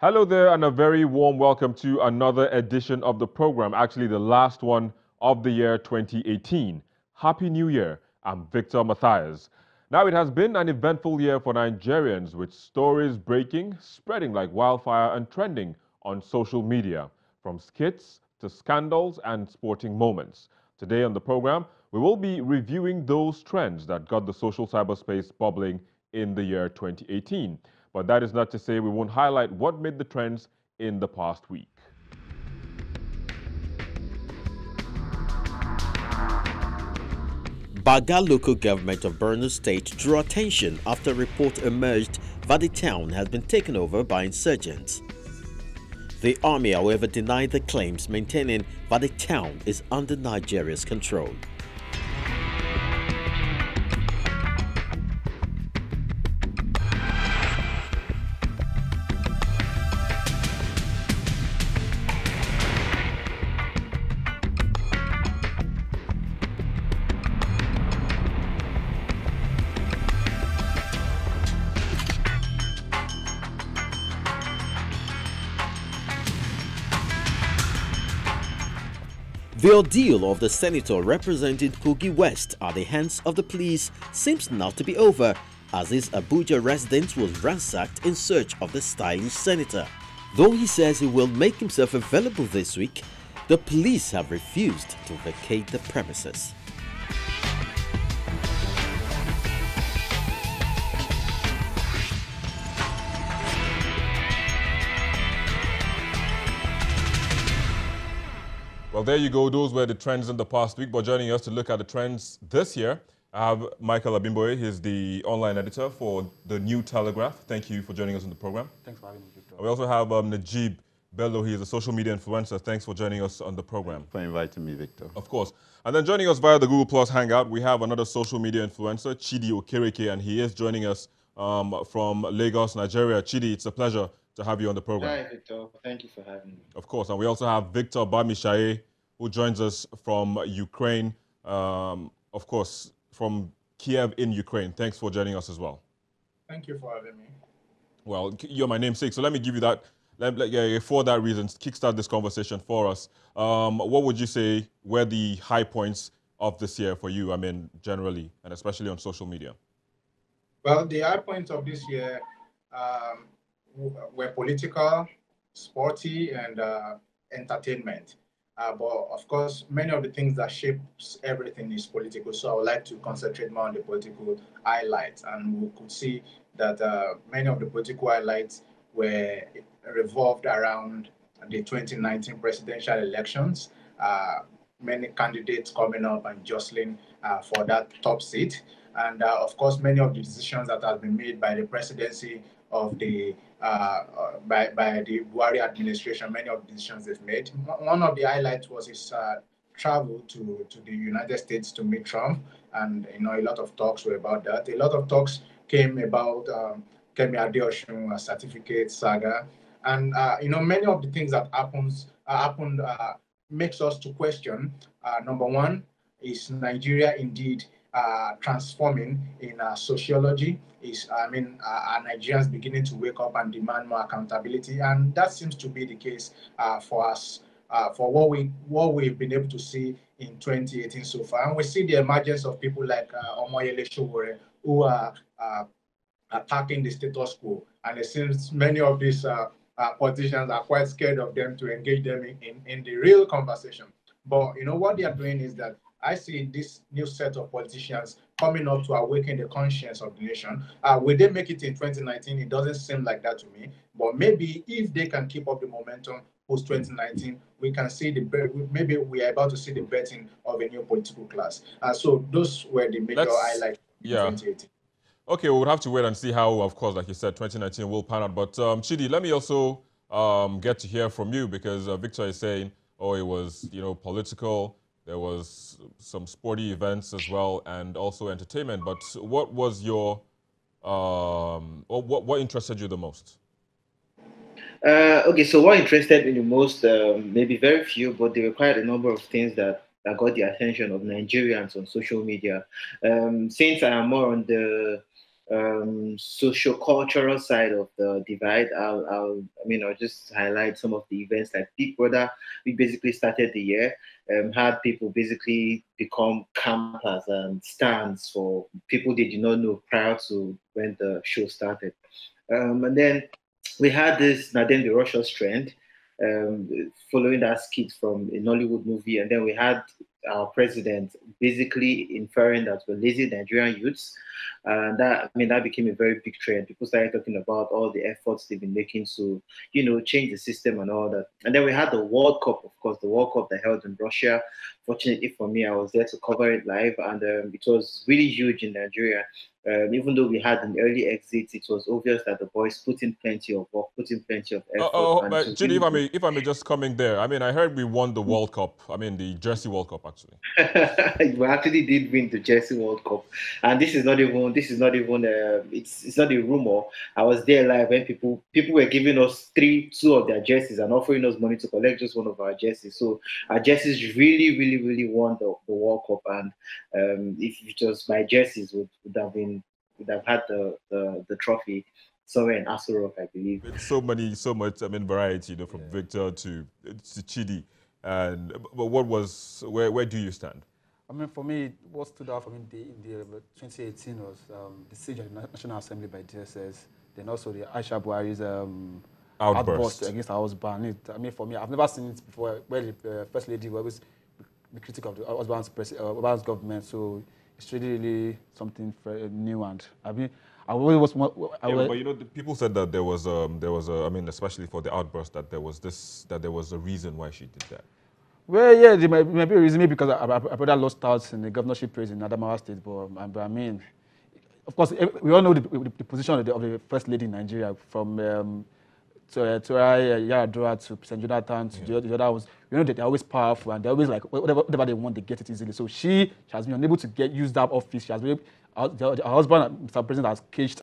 Hello there, and a very warm welcome to another edition of the program, actually, the last one of the year 2018. Happy New Year. I'm Victor Matthias. Now, it has been an eventful year for Nigerians, with stories breaking, spreading like wildfire, and trending on social media, from skits to scandals and sporting moments. Today on the program, we will be reviewing those trends that got the social cyberspace bubbling in the year 2018. But that is not to say we won't highlight what made the trends in the past week. Baga local government of Borno State drew attention after a report emerged that the town has been taken over by insurgents. The army, however, denied the claims, maintaining that the town is under Nigeria's control. The ordeal of the senator representing Kogi West at the hands of the police seems not to be over, as his Abuja residence was ransacked in search of the stylish senator. Though he says he will make himself available this week, the police have refused to vacate the premises. Well, there you go. Those were the trends in the past week. But joining us to look at the trends this year, I have Michael Abimboye. He's the online editor for the New Telegraph. Thank you for joining us on the program. Thanks for having me, Victor. We also have Najib Bello. He is a social media influencer. Thanks for joining us on the program. For inviting me, Victor. Of course. And then joining us via the Google Plus Hangout, we have another social media influencer, Chidi Okereke, and he is joining us from Lagos, Nigeria. Chidi, it's a pleasure to have you on the program. Hi, Victor. Thank you for having me. Of course. And we also have Victor Bamishaye, who joins us from Ukraine, of course, from Kiev in Ukraine. Thanks for joining us as well. Thank you for having me. Well, you're my namesake, so let me give you that, for that reason, kickstart this conversation for us. What would you say were the high points of this year for you, I mean, generally, and especially on social media? Well, the high points of this year were political, sporty, and entertainment. But of course, many of the things that shapes everything is political. So I would like to concentrate more on the political highlights. And we could see that many of the political highlights were revolved around the 2019 presidential elections. Many candidates coming up and jostling for that top seat. And of course, many of the decisions that have been made by the presidency of the by the Buhari administration, many of the decisions they've made. One of the highlights was his travel to the United States to meet Trump, and a lot of talks were about that. A lot of talks came about Kemi Adeosun certificate saga, and many of the things that happened makes us to question. Number one, is Nigeria indeed transforming in sociology? Are Nigerians beginning to wake up and demand more accountability? And that seems to be the case for us, for what we've been able to see in 2018 so far. And we see the emergence of people like Omoyele Sowore, who are attacking the status quo. And it seems many of these politicians are quite scared of them to engage them in the real conversation. But what they are doing is that I see this new set of politicians coming up to awaken the conscience of the nation. Will they make it in 2019? It doesn't seem like that to me. But maybe if they can keep up the momentum post 2019, we can see maybe we are about to see the birthing of a new political class. So those were the major highlights in 2018. Okay, we would have to wait and see how, of course, like you said, 2019 will pan out. But Chidi, let me also get to hear from you, because Victor is saying, oh, it was political. There was some sporty events as well, and also entertainment. But what was your, what interested you the most? Okay, so what interested me the most, maybe very few, but there were quite a number of things that got the attention of Nigerians on social media. Since I am more on the socio-cultural side of the divide, I'll just highlight some of the events like Big Brother. We basically started the year, had people basically become campers and stands for people they did not know prior to when the show started. And then we had this Nadine the Russia's trend, following that skit from a Nollywood movie, and then we had our president basically inferring that we're lazy Nigerian youths, and that became a very big trend. People started talking about all the efforts they've been making to, change the system and all that. And then we had the World Cup, of course, the World Cup that held in Russia. Fortunately for me, I was there to cover it live, and it was really huge in Nigeria. Even though we had an early exit, it was obvious that the boys put in plenty of work, put in plenty of effort, and it was Chidi, really good. if I may just come in there. I mean, I heard we won the World Cup. I mean, the Jersey World Cup, actually. We actually did win the Jersey World Cup, and it's not a rumor. I was there live when people were giving us two of their jerseys and offering us money to collect just one of our jerseys. So our jerseys really, really, really won the World Cup, and if it was my jerseys would have had the trophy somewhere in Aso Rock, I believe. It's so much. I mean, variety. From Victor to Chidi, and but where do you stand? I mean, for me, what stood out for me in the 2018 was the siege of the National Assembly by DSS, then also the Aisha Buhari's outburst against her husband. I mean, for me, I've never seen it before, where the First Lady will always be critical of the husband's government, so it's really something new, and I mean, I always was more. But the people said that there was I mean, especially for the outburst, that there was a reason why she did that. Well, yeah, there might be a reason, maybe because our brother lost out in the governorship race in Adamawa State, but I mean, of course, we all know the position of the First Lady in Nigeria, from to Yaradua to President Jonathan to the other ones. We know that they're always powerful and they're always like, whatever they want, they get it easily. So she has been unable to use that office. She has been, her husband, Mr. President, has caged